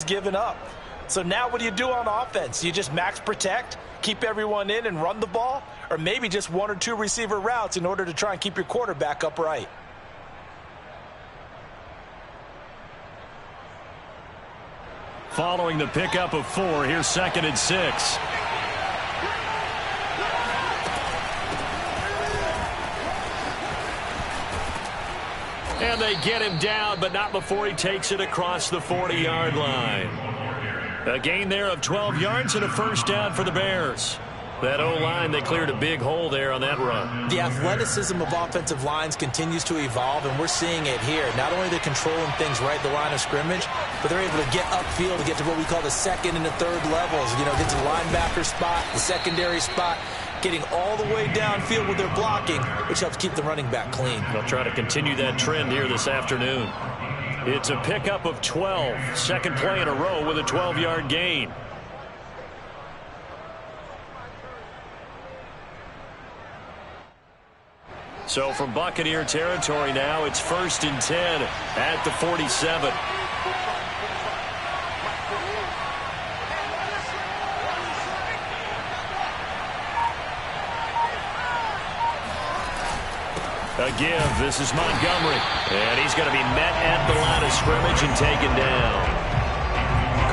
given up. So now what do you do on offense? You just max protect, keep everyone in and run the ball, or maybe just one or two receiver routes in order to try and keep your quarterback upright. Following the pickup of 4, here's 2nd and 6. And they get him down, but not before he takes it across the 40-yard line. A gain there of 12 yards and a first down for the Bears. That O-line, they cleared a big hole there on that run. The athleticism of offensive lines continues to evolve, and we're seeing it here. Not only are they controlling things right at the line of scrimmage, but they're able to get upfield to get to what we call the second and the third levels. You know, get to the linebacker spot, the secondary spot, getting all the way downfield with their blocking, which helps keep the running back clean. They'll try to continue that trend here this afternoon. It's a pickup of 12. Second play in a row with a 12-yard gain. So from Buccaneer territory now, it's 1st and 10 at the 47. A give. This is Montgomery. And he's going to be met at the line of scrimmage and taken down.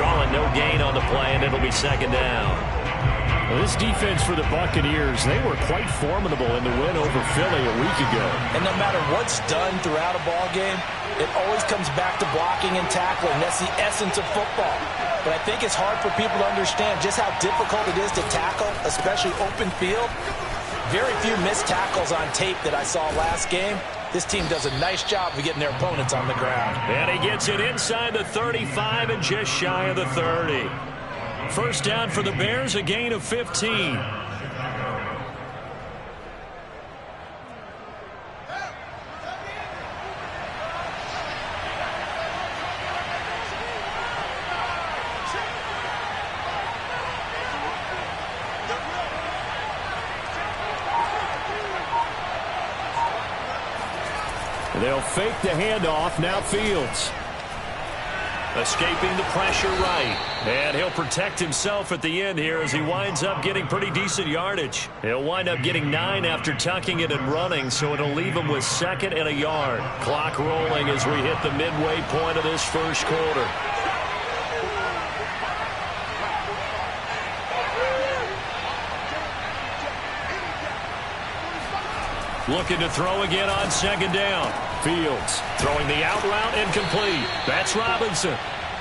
Calling no gain on the play, and it'll be 2nd down. Well, this defense for the Buccaneers, they were quite formidable in the win over Philly a week ago. And no matter what's done throughout a ball game, it always comes back to blocking and tackling. That's the essence of football. But I think it's hard for people to understand just how difficult it is to tackle, especially open field. Very few missed tackles on tape that I saw last game. This team does a nice job of getting their opponents on the ground. And he gets it inside the 35 and just shy of the 30. First down for the Bears, a gain of 15. They'll fake the handoff. Now Fields. Escaping the pressure right. And he'll protect himself at the end here as he winds up getting pretty decent yardage. He'll wind up getting 9 after tucking it and running, so it'll leave him with 2nd and a yard. Clock rolling as we hit the midway point of this first quarter. Looking to throw again on 2nd down. Fields throwing the out route incomplete. That's Robinson.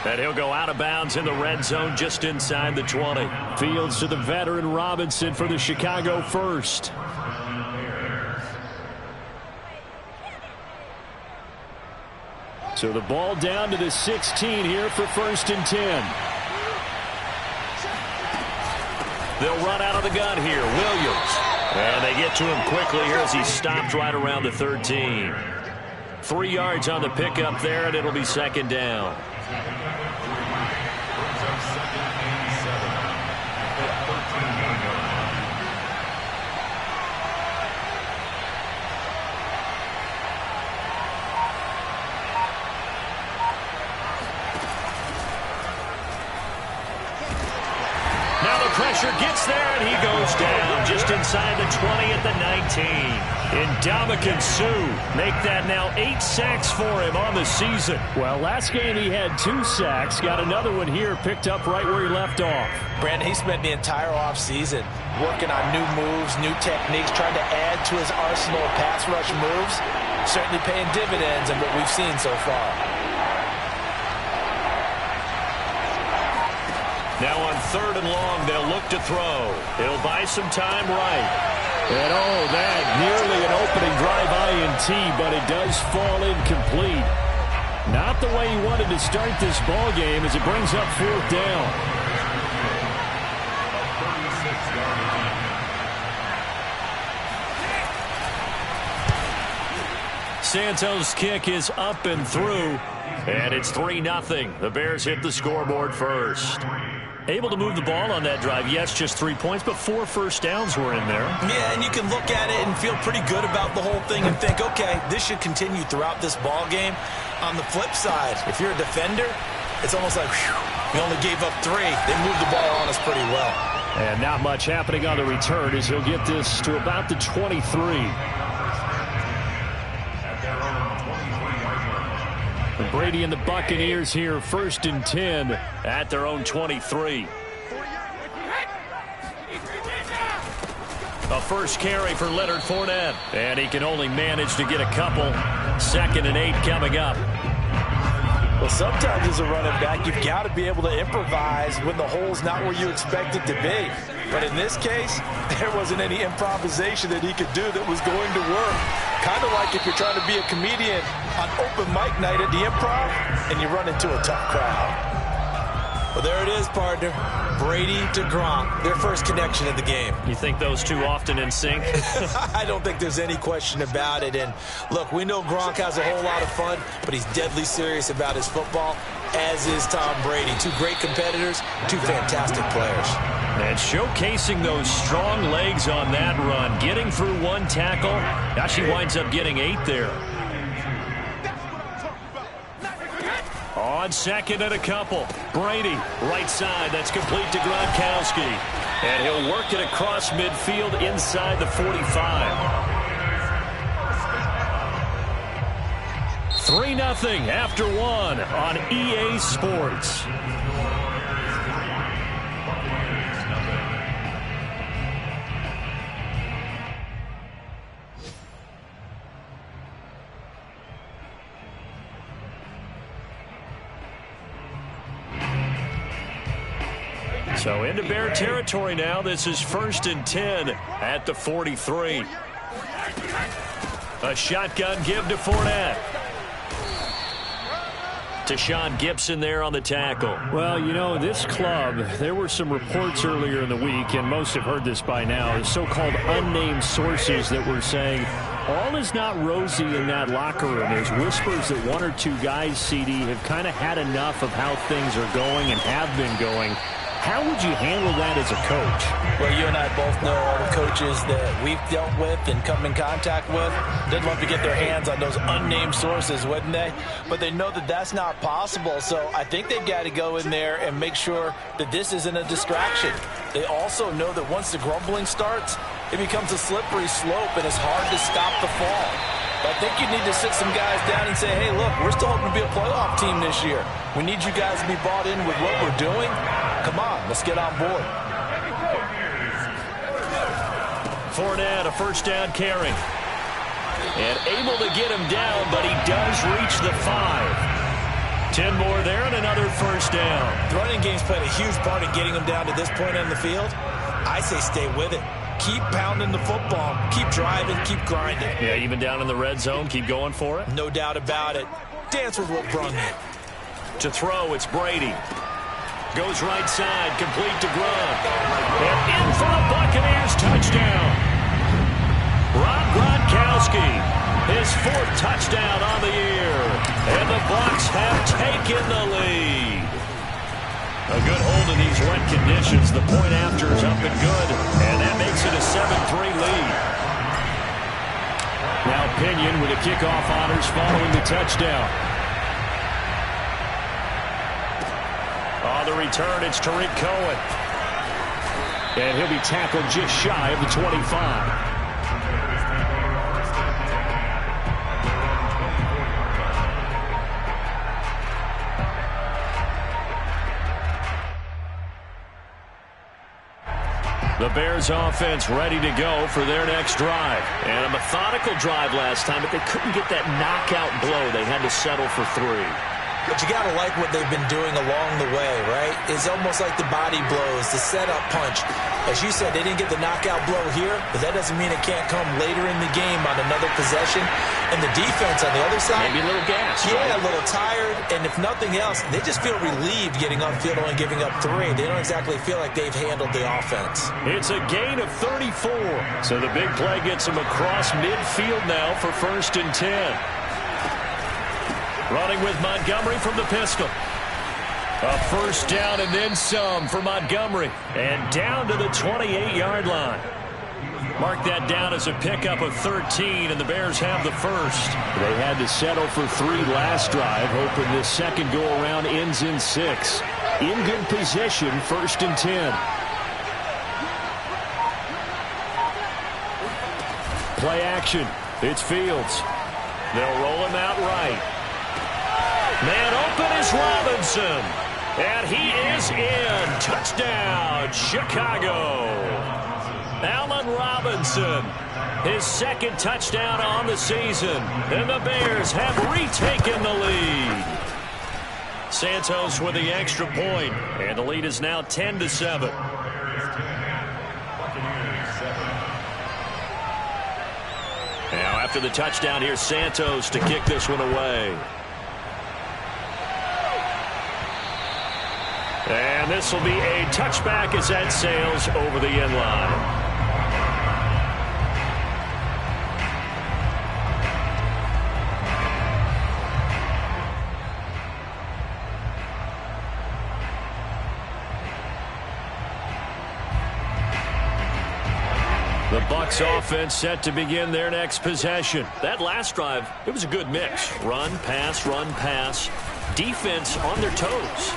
And he'll go out of bounds in the red zone just inside the 20. Fields to the veteran Robinson for the Chicago first. So the ball down to the 16 here for 1st and 10. They'll run out of the gun here. Williams. And they get to him quickly here as he stopped right around the 13. 3 yards on the pickup there, and it'll be 2nd down. Pressure gets there, and he goes down just inside the 20 at the 19. Ndamukong Suh make that now 8 sacks for him on the season. Well, last game he had 2 sacks. Got another one here picked up right where he left off. Brandon, he spent the entire offseason working on new moves, new techniques, trying to add to his arsenal of pass rush moves. Certainly paying dividends in what we've seen so far. Now on 3rd and long, they'll look to throw. It'll buy some time right. And that nearly an opening drive INT, but it does fall incomplete. Not the way he wanted to start this ball game as it brings up 4th down. Santos' kick is up and through, and it's 3-0. The Bears hit the scoreboard first. Able to move the ball on that drive. Yes, just 3 points, but 4 first downs were in there. Yeah, and you can look at it and feel pretty good about the whole thing and think, okay, this should continue throughout this ball game. On the flip side, if you're a defender, it's almost like, whew, We only gave up 3. They moved the ball on us pretty well. And not much happening on the return as he'll get this to about the 23. Brady and the Buccaneers here, 1st and 10 at their own 23. A first carry for Leonard Fournette. And he can only manage to get a couple. 2nd and 8 coming up. Well, sometimes as a running back, you've got to be able to improvise when the hole's not where you expect it to be. But in this case, there wasn't any improvisation that he could do that was going to work. Kind of like if you're trying to be a comedian on open mic night at the Improv and you run into a tough crowd. Well, there it is, partner. Brady to Gronk, their first connection in the game. You think those two often in sync? I don't think there's any question about it. And look, we know Gronk has a whole lot of fun, but he's deadly serious about his football, as is Tom Brady. 2 great competitors, 2 fantastic players. And showcasing those strong legs on that run, getting through 1 tackle. Now she winds up getting 8 there. On 2nd and a couple. Brady, right side. That's complete to Gronkowski. And he'll work it across midfield inside the 45. 3-0 after 1 on EA Sports. So into Bear territory now. This is 1st and 10 at the 43. A shotgun give to Fournette. Tashaun Gibson there on the tackle. Well, you know, this club, there were some reports earlier in the week, and most have heard this by now, so-called unnamed sources that were saying all is not rosy in that locker room. There's whispers that 1 or 2 guys, CD, have kind of had enough of how things are going and have been going. How would you handle that as a coach? Well, you and I both know all the coaches that we've dealt with and come in contact with. They'd love to get their hands on those unnamed sources, wouldn't they? But they know that that's not possible, so I think they've got to go in there and make sure that this isn't a distraction. They also know that once the grumbling starts, it becomes a slippery slope, and it's hard to stop the fall. But I think you need to sit some guys down and say, hey, look, we're still hoping to be a playoff team this year. We need you guys to be bought in with what we're doing. Come on, let's get on board. Fournette, a first down carry. And able to get him down, but he does reach the 5. 10 more there and another first down. The running game's played a huge part in getting him down to this point on the field. I say stay with it. Keep pounding the football. Keep driving. Keep grinding. Yeah, even down in the red zone, keep going for it. No doubt about it. Dance with what brung you. To throw, it's Brady. Goes right side, complete to Gronk. And in for the Buccaneers touchdown. Rob Gronkowski, his 4th touchdown on the year. And the Bucs have taken the lead. A good hold in these wet conditions. The point after is up and good. And that makes it a 7-3 lead. Now Pinion with the kickoff honors following the touchdown. On the return, it's Tariq Cohen. And he'll be tackled just shy of the 25. The Bears offense ready to go for their next drive. And a methodical drive last time, but they couldn't get that knockout blow. They had to settle for 3. But you got to like what they've been doing along the way, right? It's almost like the body blows, the setup punch. As you said, they didn't get the knockout blow here, but that doesn't mean it can't come later in the game on another possession. And the defense on the other side, maybe a little gas. Yeah, right? A little tired. And if nothing else, they just feel relieved getting upfield and giving up 3. They don't exactly feel like they've handled the offense. It's a gain of 34. So the big play gets them across midfield now for 1st and 10. Running with Montgomery from the pistol. A first down and then some for Montgomery. And down to the 28-yard line. Mark that down as a pickup of 13, and the Bears have the first. They had to settle for 3 last drive, hoping this second go-around ends in 6. in good position, 1st and 10. Play action. It's Fields. They'll roll him out right. Man open is Robinson. And he is in. Touchdown, Chicago. Allen Robinson, his 2nd touchdown on the season. And the Bears have retaken the lead. Santos with the extra point, and the lead is now 10-7. Now after the touchdown, here's Santos to kick this one away. And this will be a touchback as that sails over the end line. The Bucs offense set to begin their next possession. That last drive, it was a good mix. Run, pass, defense on their toes.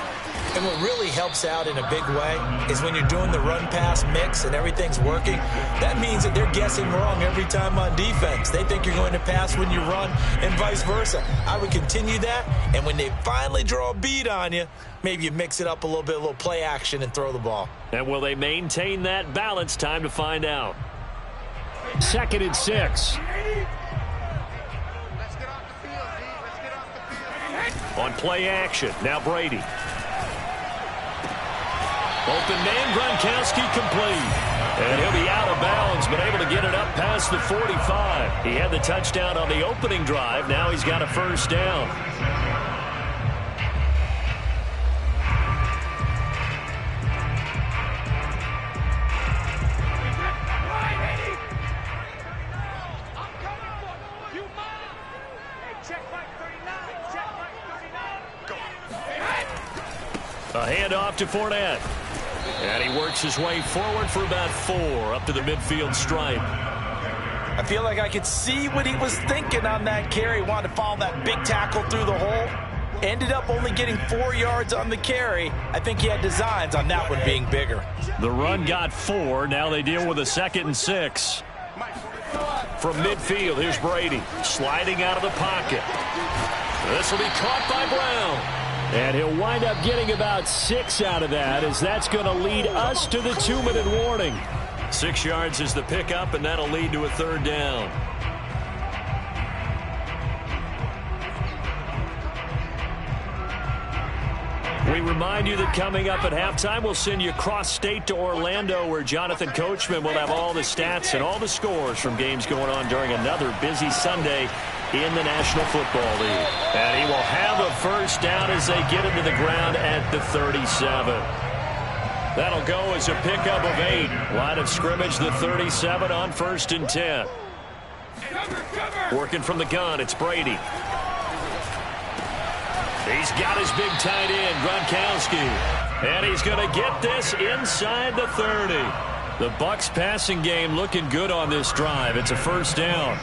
And what really helps out in a big way is when you're doing the run-pass mix and everything's working, that means that they're guessing wrong every time on defense. They think you're going to pass when you run and vice versa. I would continue that, and when they finally draw a beat on you, maybe you mix it up a little bit, a little play action, and throw the ball. And will they maintain that balance? Time to find out. 2nd and 6. On play action, now Brady. Open man, Gronkowski complete. And he'll be out of bounds, but able to get it up past the 45. He had the touchdown on the opening drive. Now he's got a 1st down. A handoff to Fournette. And he works his way forward for about 4 up to the midfield stripe. I feel like I could see what he was thinking on that carry. Wanted to follow that big tackle through the hole. Ended up only getting 4 yards on the carry. I think he had designs on that one being bigger. The run got 4. Now they deal with a 2nd and 6. From midfield, here's Brady sliding out of the pocket. This will be caught by Brown. And he'll wind up getting about 6 out of that, as that's going to lead us to the 2-minute warning. 6 yards is the pickup, and that'll lead to a 3rd down. We remind you that coming up at halftime, we'll send you cross-state to Orlando, where Jonathan Coachman will have all the stats and all the scores from games going on during another busy Sunday in the National Football League. And he will have a 1st down as they get him to the ground at the 37. That'll go as a pickup of 8. Line of scrimmage, the 37 on 1st and 10. Working from the gun, it's Brady. He's got his big tight end, Gronkowski. And he's going to get this inside the 30. The Bucs passing game looking good on this drive. It's a 1st down.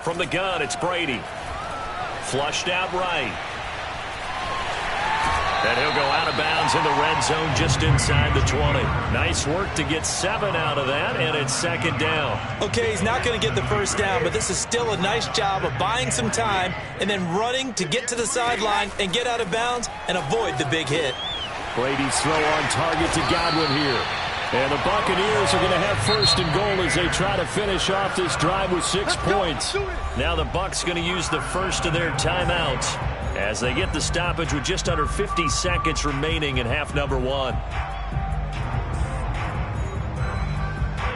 From the gun, it's Brady. Flushed out right. And he'll go out of bounds in the red zone just inside the 20. Nice work to get 7 out of that, and it's 2nd down. Okay, he's not going to get the 1st down, but this is still a nice job of buying some time and then running to get to the sideline and get out of bounds and avoid the big hit. Brady's throw on target to Godwin here. And the Buccaneers are going to have 1st and goal as they try to finish off this drive with 6 points. Now the Bucs going to use the first of their timeouts as they get the stoppage with just under 50 seconds remaining in half number 1.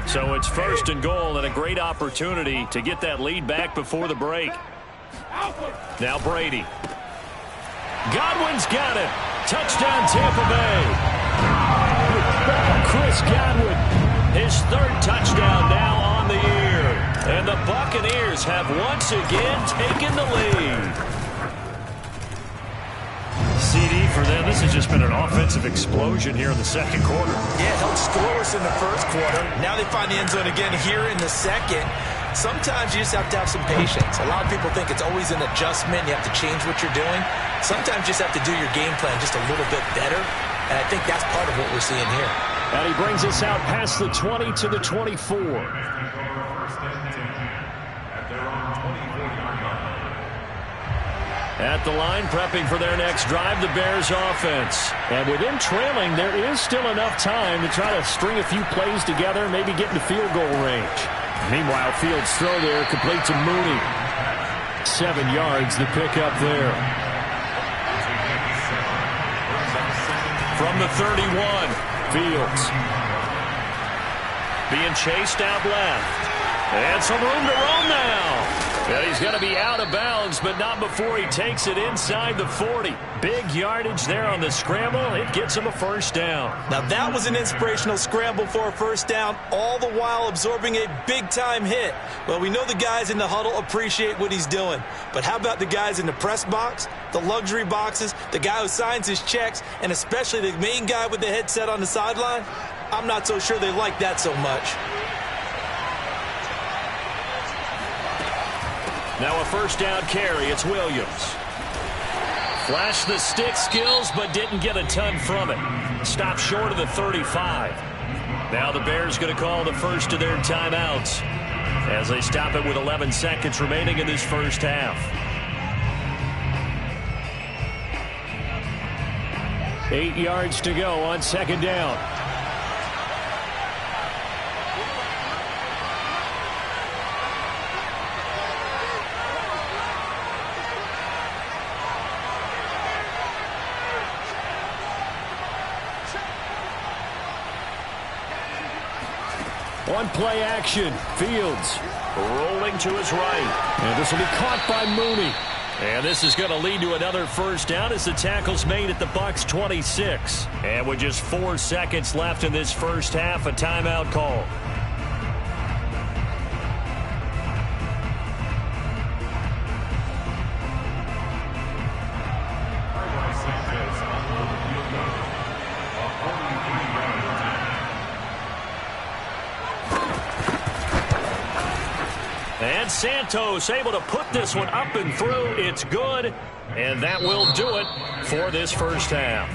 So it's 1st and goal and a great opportunity to get that lead back before the break. Now Brady. Godwin's got it. Touchdown Tampa Bay. Chris Godwin, his 3rd touchdown now on the year. And the Buccaneers have once again taken the lead. CD for them. This has just been an offensive explosion here in the 2nd quarter. Yeah, held scoreless in the 1st quarter. Now they find the end zone again here in the 2nd. sometimes you just have to have some patience. A lot of people think it's always an adjustment. You have to change what you're doing. Sometimes you just have to do your game plan just a little bit better, and I think that's part of what we're seeing here. And he brings us out past the 20 to the 24. At the line, prepping for their next drive, the Bears offense. And with them trailing, there is still enough time to try to string a few plays together, maybe get into field goal range. Meanwhile, Fields' throw there, complete to Mooney. 7 yards, the pickup there. From the 31, Fields. Being chased out left. And some room to roam now. And he's going to be out of bounds, but not before he takes it inside the 40. Big yardage there on the scramble. It gets him a first down. Now that was an inspirational scramble for a first down, all the while absorbing a big-time hit. Well, we know the guys in the huddle appreciate what he's doing. But how about the guys in the press box, the luxury boxes, the guy who signs his checks, and especially the main guy with the headset on the sideline? I'm not so sure they like that so much. Now a first down carry. It's Williams. Flashed the stick skills, but didn't get a ton from it. Stopped short of the 35. Now the Bears going to call the first of their timeouts as they stop it with 11 seconds remaining in this first half. 8 yards to go on second down. One play action. Fields rolling to his right. And this will be caught by Mooney. And this is going to lead to another first down as the tackle's made at the Bucs 26. And with just 4 seconds left in this first half, a timeout call. And Santos able to put this one up and through. It's good, and that will do it for this first half.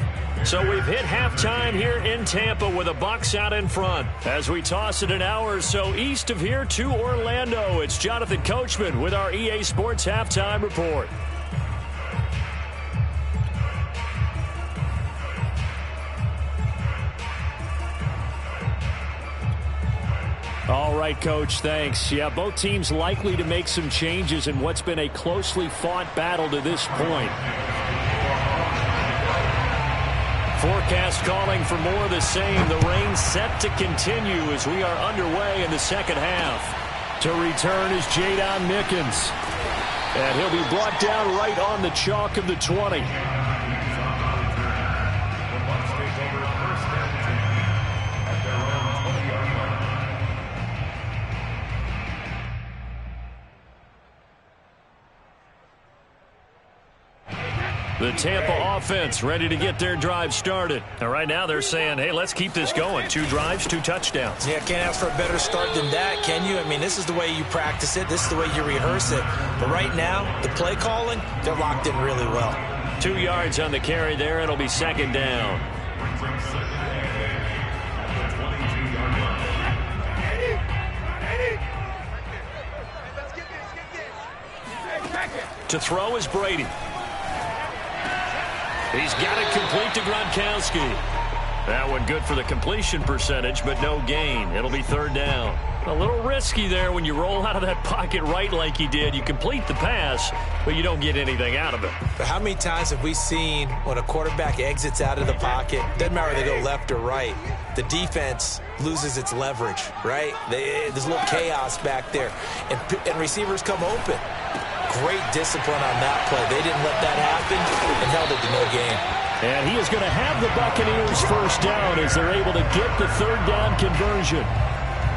So we've hit halftime here in Tampa with the Bucs out in front. As we toss it an hour or so east of here to Orlando, it's Jonathan Coachman with our EA Sports Halftime Report. All right, Coach, thanks. Yeah, both teams likely to make some changes in what's been a closely fought battle to this point. Forecast calling for more of the same. The rain set to continue as we are underway in the second half. To return is Jadon Mickens. And he'll be brought down right on the chalk of the 20. The Tampa offense ready to get their drive started. And right now they're saying, hey, let's keep this going. 2 drives, 2 touchdowns. Yeah, can't ask for a better start than that, can you? I mean, this is the way you practice it. This is the way you rehearse it. But right now, the play calling, they're locked in really well. 2 yards on the carry there. It'll be second down. To throw is Brady. He's got it complete to Gronkowski. That one good for the completion percentage, but no gain. It'll be third down. A little risky there when you roll out of that pocket right like he did. You complete the pass, but you don't get anything out of it. But how many times have we seen when a quarterback exits out of the pocket, doesn't matter whether they go left or right, the defense loses its leverage, right? There's a little chaos back there, and receivers come open. Great discipline on that play. They didn't let that happen and held it to no gain. And he is going to have the Buccaneers first down as they're able to get the third down conversion.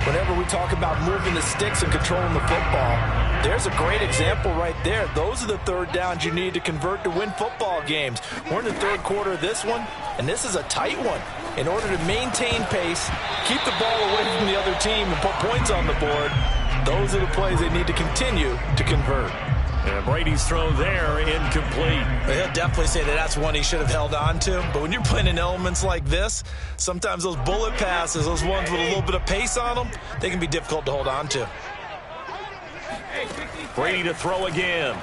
Whenever we talk about moving the sticks and controlling the football, there's a great example right there. Those are the third downs you need to convert to win football games. We're in the third quarter of this one, and this is a tight one. In order to maintain pace, keep the ball away from the other team, and put points on the board, Those are the plays they need to continue to convert. And Brady's throw there, incomplete. He'll definitely say that that's one he should have held on to. But when you're playing in elements like this, sometimes those bullet passes, those ones with a little bit of pace on them, they can be difficult to hold on to. Brady to throw again.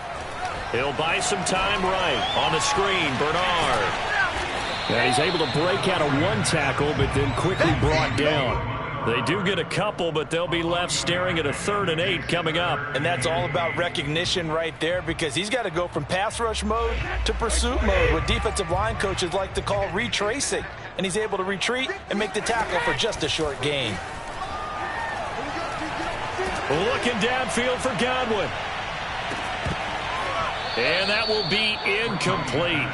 He'll buy some time right. On the screen, Bernard. And he's able to break out of one tackle, but then quickly brought down. They do get a couple, but they'll be left staring at a 3rd and 8 coming up. And that's all about recognition right there, because he's got to go from pass rush mode to pursuit mode, what defensive line coaches like to call retracing. And he's able to retreat and make the tackle for just a short gain. Looking downfield for Godwin. And that will be incomplete.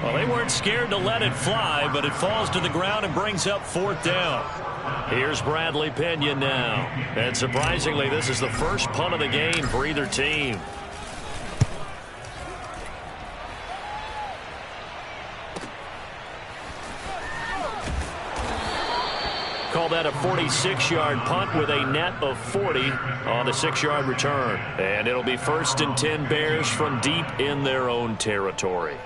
Well, they weren't scared to let it fly, but it falls to the ground and brings up 4th down. Here's Bradley Pinion now. And surprisingly, this is the first punt of the game for either team. Call that a 46-yard punt with a net of 40 on the 6-yard return. And it'll be 1st and 10 Bears from deep in their own territory.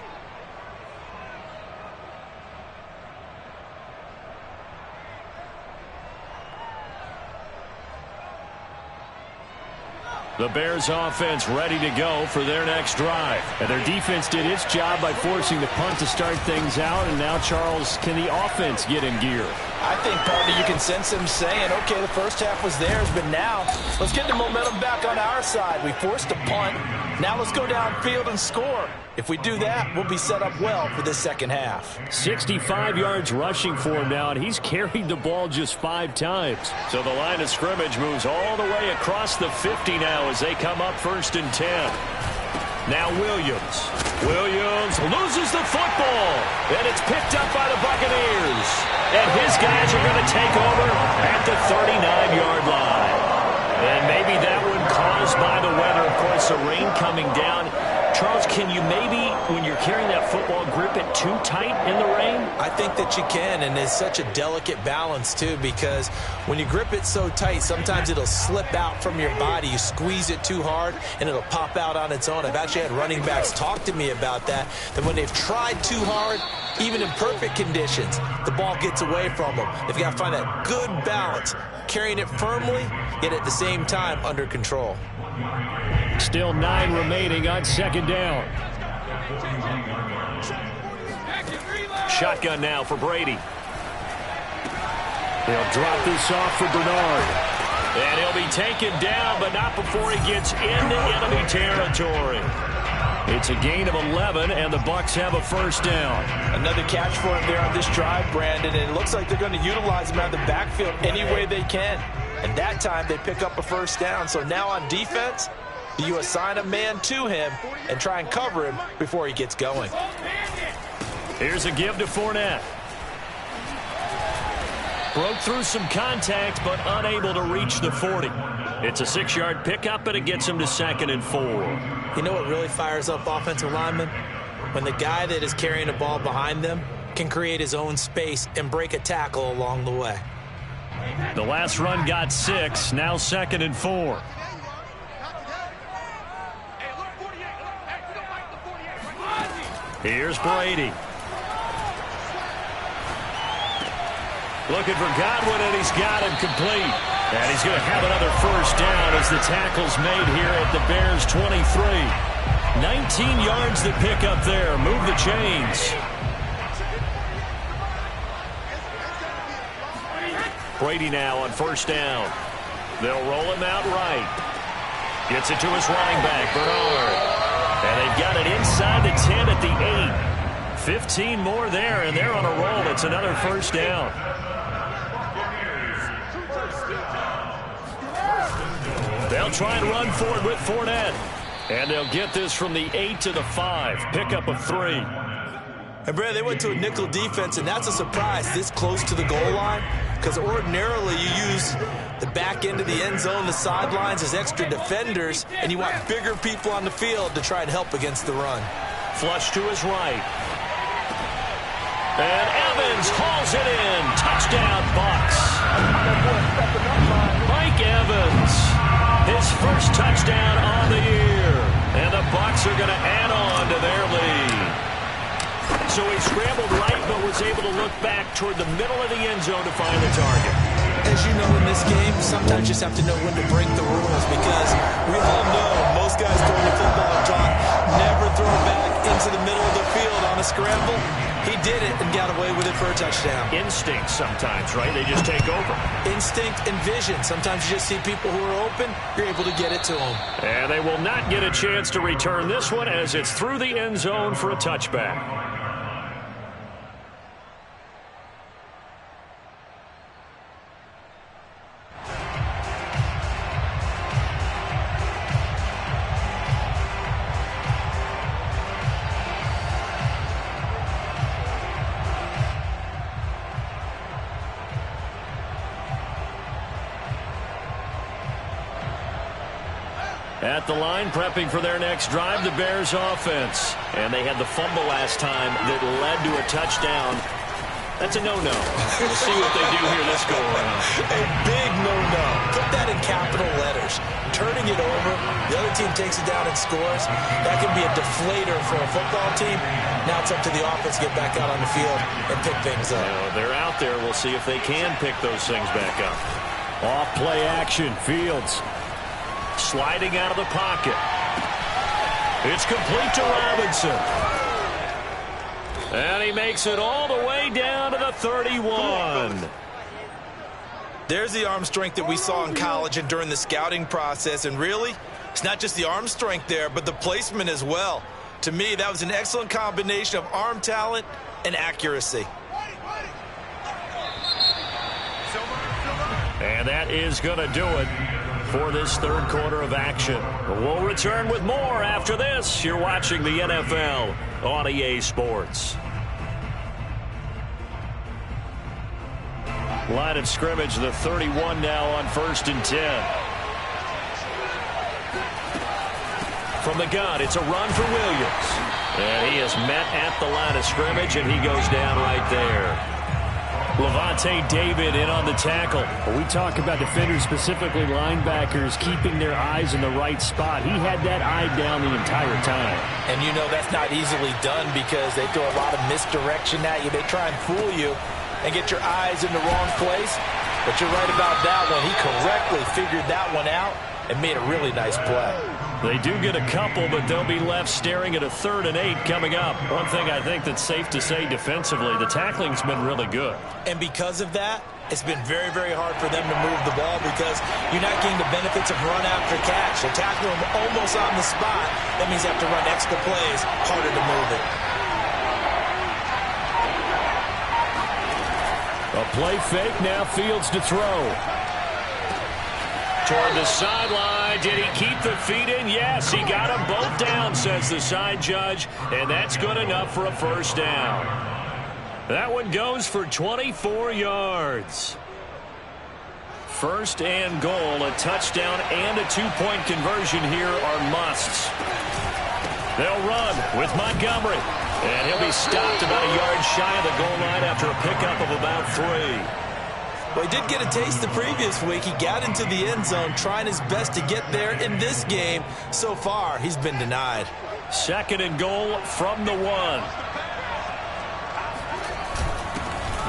The Bears offense ready to go for their next drive. And their defense did its job by forcing the punt to start things out. And now, Charles, can the offense get in gear? I think, partner, you can sense him saying, okay, the first half was theirs, but now let's get the momentum back on our side. We forced a punt. Now let's go downfield and score. If we do that, we'll be set up well for this second half. 65 yards rushing for him now, and he's carried the ball just 5 times. So the line of scrimmage moves all the way across the 50 now as they come up 1st and 10. Now Williams. Williams loses the football, and it's picked up by the Buccaneers. And his guys are going to take over at the 39-yard line. And maybe that one caused by the weather. Of course, the rain coming down. Charles, can you maybe, when you're carrying that football, grip it too tight in the rain? I think that you can, and it's such a delicate balance, too, because when you grip it so tight, sometimes it'll slip out from your body. You squeeze it too hard, and it'll pop out on its own. I've actually had running backs talk to me about that when they've tried too hard, even in perfect conditions, the ball gets away from them. They've got to find that good balance, carrying it firmly, yet at the same time under control. Still 9 remaining on 2nd down. Shotgun now for Brady. They'll drop this off for Bernard. And he'll be taken down, but not before he gets into enemy territory. It's a gain of 11, and the Bucs have a 1st down. Another catch for him there on this drive, Brandon, and it looks like they're going to utilize him out of the backfield any way they can. And that time they pick up a 1st down. So now on defense, you assign a man to him and try and cover him before he gets going. Here's a give to Fournette. Broke through some contact, but unable to reach the 40. It's a 6-yard pickup, and it gets him to 2nd and 4. You know what really fires up offensive linemen? When the guy that is carrying the ball behind them can create his own space and break a tackle along the way. The last run got 6, now 2nd and 4. Here's Brady. Looking for Godwin, and he's got him complete. And he's going to have another 1st down as the tackle's made here at the Bears' 23. 19 yards to pick up there. Move the chains. Brady now on 1st down. They'll roll him out right. Gets it to his running back, Bernard. And they've got it inside the 10 at the 8. 15 more there, and they're on a roll. It's another 1st down. They'll try and run for it with Fournette. And they'll get this from the 8 to the 5. Pickup of 3. And, Brad, they went to a nickel defense, and that's a surprise this close to the goal line, because ordinarily you use the back end of the end zone, the sidelines as extra defenders, and you want bigger people on the field to try and help against the run. Flush to his right. And Evans hauls it in. Touchdown, Bucs. Mike Evans. first touchdown on the year. And the Bucs are going to add on to their lead. So he scrambled right, but was able to look back toward the middle of the end zone to find the target. As you know, in this game, sometimes you just have to know when to break the rules, because we all know most guys going to football are taught never throw it back into the middle of the field on a scramble. He did it and got away with it for a touchdown. Instinct sometimes, right? They just take over. Instinct and vision. Sometimes you just see people who are open, you're able to get it to them. And they will not get a chance to return this one as it's through the end zone for a touchback. At the line, prepping for their next drive, the Bears offense. And they had the fumble last time that led to a touchdown. That's a no-no. We'll see what they do here this go-around. A big no-no. Put that in capital letters. Turning it over, the other team takes it down and scores. That can be a deflator for a football team. Now it's up to the offense to get back out on the field and pick things up. They're out there. We'll see if they can pick those things back up. Off play action, Fields. Sliding out of the pocket. It's complete to Robinson. And he makes it all the way down to the 31. There's the arm strength that we saw in college and during the scouting process. And really, it's not just the arm strength there, but the placement as well. To me, that was an excellent combination of arm talent and accuracy. And that is going to do it for this third quarter of action. We'll return with more after this. You're watching the NFL on EA Sports. Line of scrimmage, the 31 now on 1st and 10. From the gun, it's a run for Williams. And he is met at the line of scrimmage, and he goes down right there. Levante David in on the tackle. We talk about defenders, specifically linebackers, keeping their eyes in the right spot. He had that eye down the entire time. And you know that's not easily done because they throw a lot of misdirection at you. They try and fool you and get your eyes in the wrong place. But you're right about that one. He correctly figured that one out and made a really nice play. They do get a couple, but they'll be left staring at a 3rd and 8 coming up. One thing I think that's safe to say defensively, the tackling's been really good. And because of that, it's been very, very hard for them to move the ball because you're not getting the benefits of run after catch. They tackle them almost on the spot. That means they have to run extra plays, harder to move it. A play fake, now Fields to throw. Toward the sideline. Did he keep the feet in? Yes, he got them both down, says the side judge. And that's good enough for a first down. That one goes for 24 yards. 1st and goal. A touchdown and a 2-point conversion here are musts. They'll run with Montgomery. And he'll be stopped about a yard shy of the goal line after a pickup of about 3. Well, he did get a taste the previous week. He got into the end zone trying his best to get there in this game. So far, he's been denied. 2nd and goal from the 1.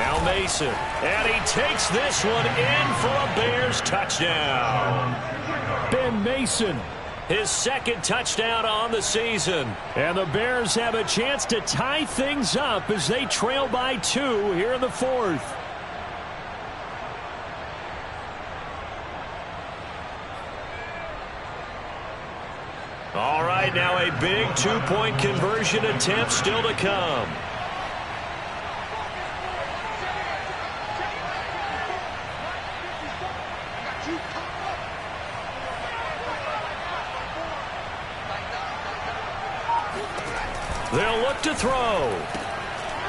Now Mason. And he takes this one in for a Bears touchdown. Ben Mason. His 2nd touchdown on the season. And the Bears have a chance to tie things up as they trail by 2 here in the 4th. All right, now a big 2-point conversion attempt still to come. They'll look to throw.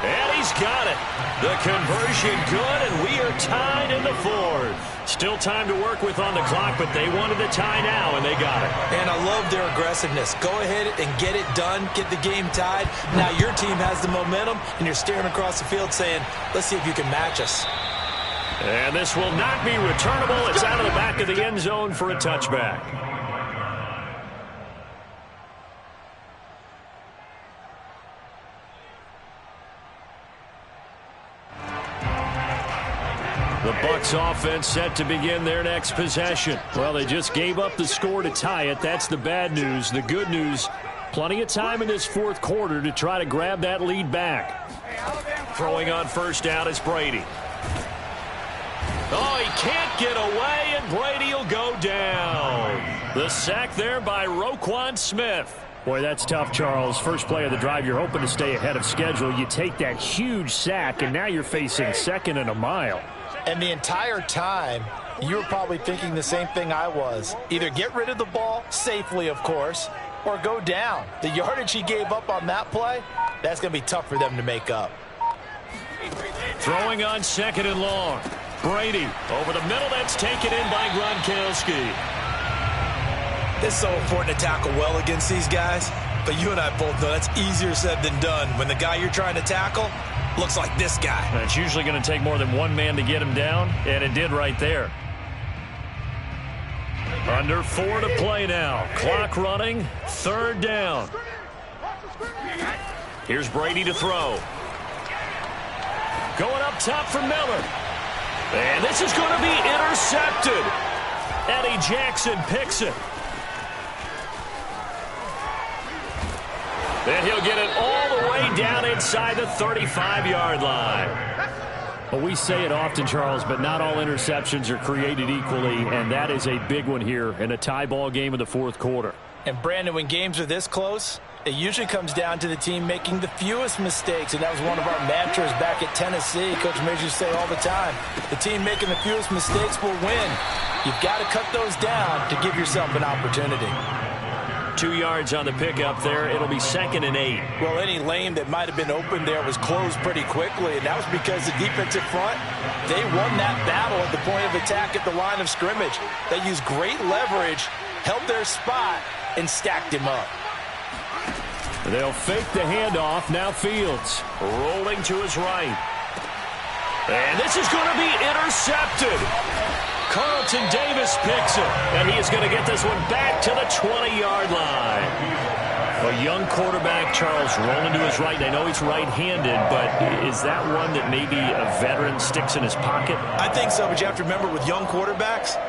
And he's got it. The conversion good, and we are tied in the 4th. Still time to work with on the clock, but they wanted the tie now, and they got it. And I love their aggressiveness. Go ahead and get it done, get the game tied. Now your team has the momentum, and you're staring across the field saying, let's see if you can match us. And this will not be returnable. It's out of the back of the end zone for a touchback. Bucs offense set to begin their next possession. Well, they just gave up the score to tie it. That's the bad news. The good news, plenty of time in this fourth quarter to try to grab that lead back. Throwing on first down is Brady. Oh, he can't get away, and Brady will go down. The sack there by Roquan Smith. Boy, that's tough, Charles. First play of the drive, you're hoping to stay ahead of schedule. You take that huge sack, and now you're facing second and a mile. And the entire time, you were probably thinking the same thing I was. Either get rid of the ball, safely, of course, or go down. The yardage he gave up on that play, that's going to be tough for them to make up. Throwing on second and long. Brady over the middle. That's taken in by Gronkowski. It's so important to tackle well against these guys, but you and I both know that's easier said than done when the guy you're trying to tackle looks like this guy. And it's usually going to take more than one man to get him down, and it did right there. Under 4 to play now. Clock running. Third down. Here's Brady to throw. Going up top for Miller. And this is going to be intercepted. Eddie Jackson picks it. And he'll get it all the way down inside the 35-yard line. Well, we say it often, Charles, but not all interceptions are created equally, and that is a big one here in a tie ball game in the fourth quarter. And, Brandon, when games are this close, it usually comes down to the team making the fewest mistakes, and that was one of our mantras back at Tennessee. Coach Major used to say all the time, the team making the fewest mistakes will win. You've got to cut those down to give yourself an opportunity. 2 yards on the pickup there. It'll be 2nd and 8. Well, any lane that might have been open there was closed pretty quickly, and that was because the defensive front, they won that battle at the point of attack at the line of scrimmage. They used great leverage, held their spot, and stacked him up. They'll fake the handoff. Now Fields rolling to his right. And this is going to be intercepted. Carlton Davis picks it, and he is going to get this one back to the 20-yard line. A young quarterback, Charles, rolling to his right. And I know he's right-handed, but is that one that maybe a veteran sticks in his pocket? I think so, but you have to remember with young quarterbacks,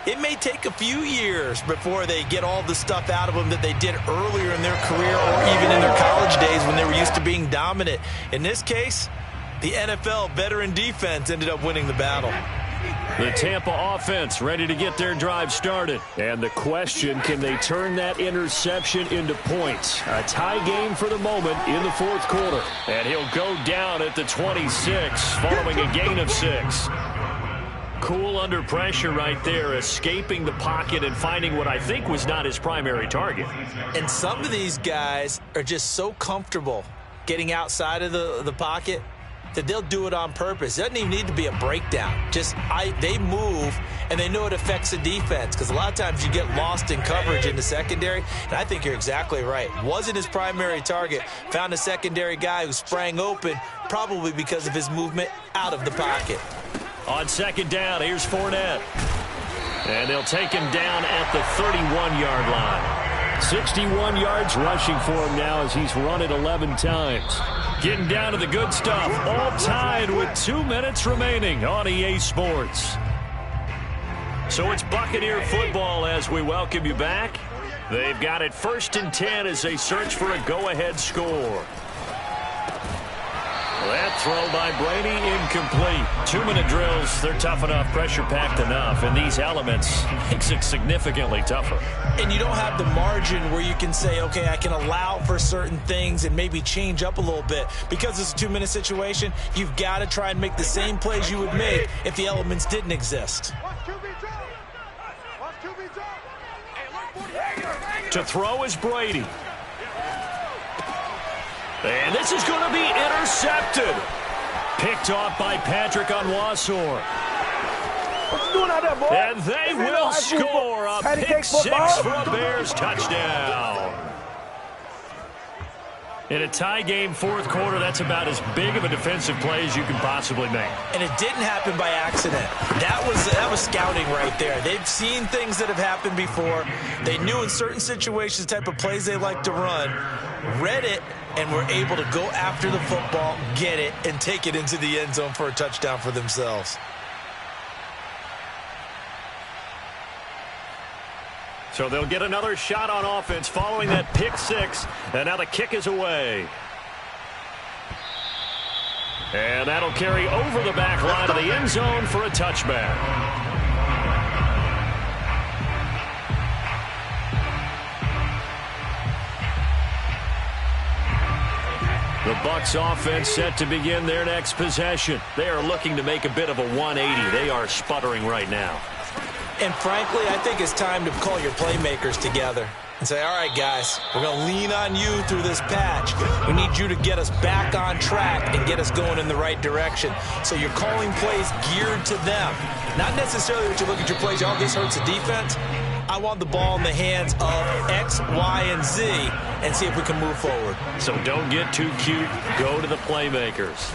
it may take a few years before they get all the stuff out of them that they did earlier in their career or even in their college days when they were used to being dominant. In this case, the NFL veteran defense ended up winning the battle. The Tampa offense ready to get their drive started. And the question, can they turn that interception into points? A tie game for the moment in the fourth quarter. And he'll go down at the 26 following a gain of 6. Cool under pressure right there, escaping the pocket and finding what I think was not his primary target. And some of these guys are just so comfortable getting outside of the pocket that they'll do it on purpose. It doesn't even need to be a breakdown. They move, and they know it affects the defense because a lot of times you get lost in coverage in the secondary, and I think you're exactly right. Wasn't his primary target. Found a secondary guy who sprang open, probably because of his movement out of the pocket. On second down, here's Fournette. And they'll take him down at the 31-yard line. 61 yards rushing for him now as he's run it 11 times. Getting down to the good stuff. All tied with 2 minutes remaining on EA Sports. So it's Buccaneer football as we welcome you back. They've got it 1st and 10 as they search for a go-ahead score. That throw by Brady incomplete. 2-minute drills, they're tough enough, pressure-packed enough, and these elements makes it significantly tougher. And you don't have the margin where you can say, okay, I can allow for certain things and maybe change up a little bit. Because it's a 2-minute situation, you've got to try and make the same plays you would make if the elements didn't exist. To throw is Brady. And this is going to be intercepted. Picked off by Patrick Onwuasor. What you doing out there, boy? And they will score a pick six for a Bears touchdown. In a tie game fourth quarter, that's about as big of a defensive play as you can possibly make. And it didn't happen by accident. That was scouting right there. They've seen things that have happened before. They knew in certain situations the type of plays they like to run, read it, and were able to go after the football, get it, and take it into the end zone for a touchdown for themselves. So they'll get another shot on offense following that pick six. And now the kick is away. And that'll carry over the back line of the end zone for a touchback. The Bucs offense set to begin their next possession. They are looking to make a bit of a 180. They are sputtering right now. And frankly, I think it's time to call your playmakers together and say, all right, guys, we're going to lean on you through this patch. We need you to get us back on track and get us going in the right direction. So you're calling plays geared to them. Not necessarily that you look at your plays, oh, this hurts the defense. I want the ball in the hands of X, Y, and Z and see if we can move forward. So don't get too cute. Go to the playmakers.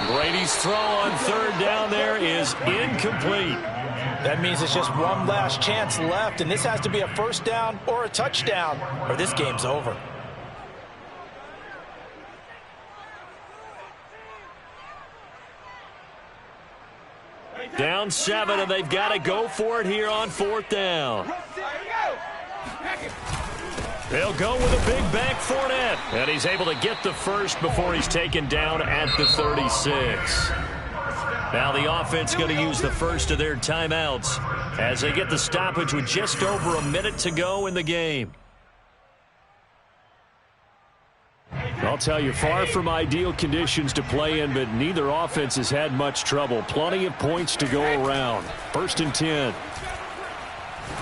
Brady's throw on third down there is incomplete. That means it's just one last chance left, and this has to be a first down or a touchdown, or this game's over. Down 7, and they've got to go for it here on fourth down. They'll go with a big back Fournette, and he's able to get the first before he's taken down at the 36. Now the offense going to use the first of their timeouts as they get the stoppage with just over a minute to go in the game. I'll tell you, far from ideal conditions to play in, but neither offense has had much trouble. Plenty of points to go around. First and 10.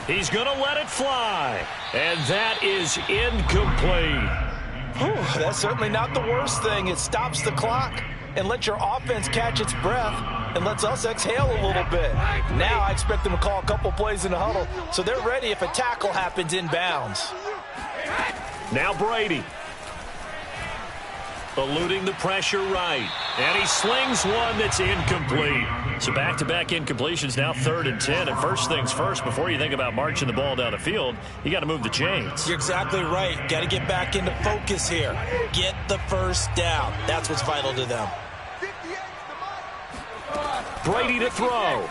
He's going to let it fly, and that is incomplete. Whew, that's certainly not the worst thing. It stops the clock and lets your offense catch its breath and lets us exhale a little bit. Now I expect them to call a couple plays in the huddle so they're ready if a tackle happens inbounds. Now Brady. Eluding the pressure right. And he slings one that's incomplete. So back-to-back incompletions, now 3rd and 10. And first things first, before you think about marching the ball down the field, you got to move the chains. You're exactly right. Got to get back into focus here. Get the first down. That's what's vital to them. Brady to throw.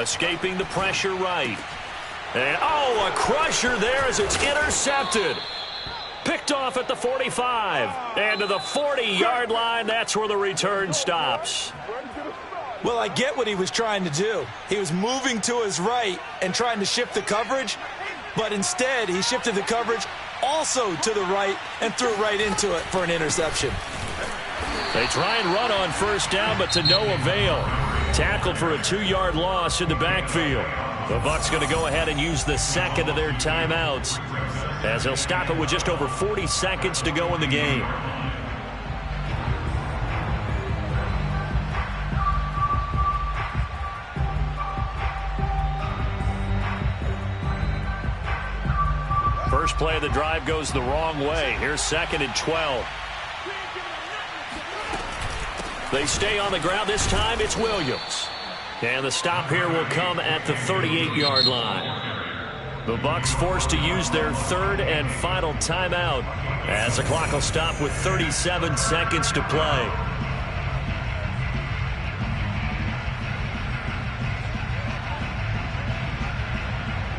Escaping the pressure right. And, oh, a crusher there as it's intercepted. Picked off at the 45. And to the 40-yard line, that's where the return stops. Well, I get what he was trying to do. He was moving to his right and trying to shift the coverage, but instead he shifted the coverage also to the right and threw right into it for an interception. They try and run on first down, but to no avail. Tackled for a 2-yard loss in the backfield. The Bucs going to go ahead and use the second of their timeouts as they'll stop it with just over 40 seconds to go in the game. First play of the drive goes the wrong way. Here's 2nd and 12. They stay on the ground. This time it's Williams. And the stop here will come at the 38-yard line. The Bucs forced to use their 3rd and final timeout as the clock will stop with 37 seconds to play.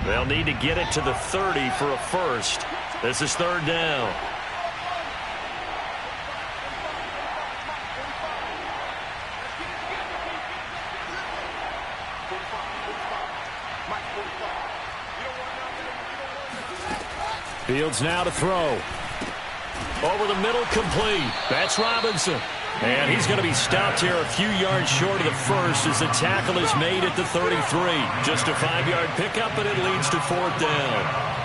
They'll need to get it to the 30 for a first. This is 3rd down. Fields now to throw. Over the middle, complete. That's Robinson. And he's going to be stopped here a few yards short of the first as the tackle is made at the 33. Just a 5-yard pickup, and it leads to 4th down.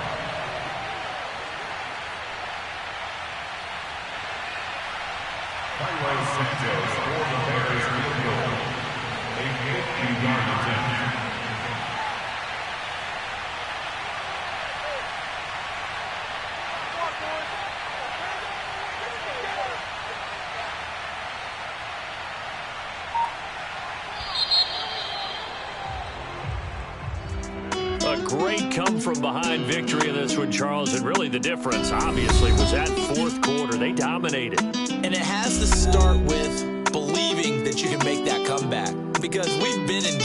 A great come-from-behind victory in this one, Charles, and really the difference, obviously, was that 4th quarter. They dominated. And it has to start with believing that you can make that comeback, because we've been in games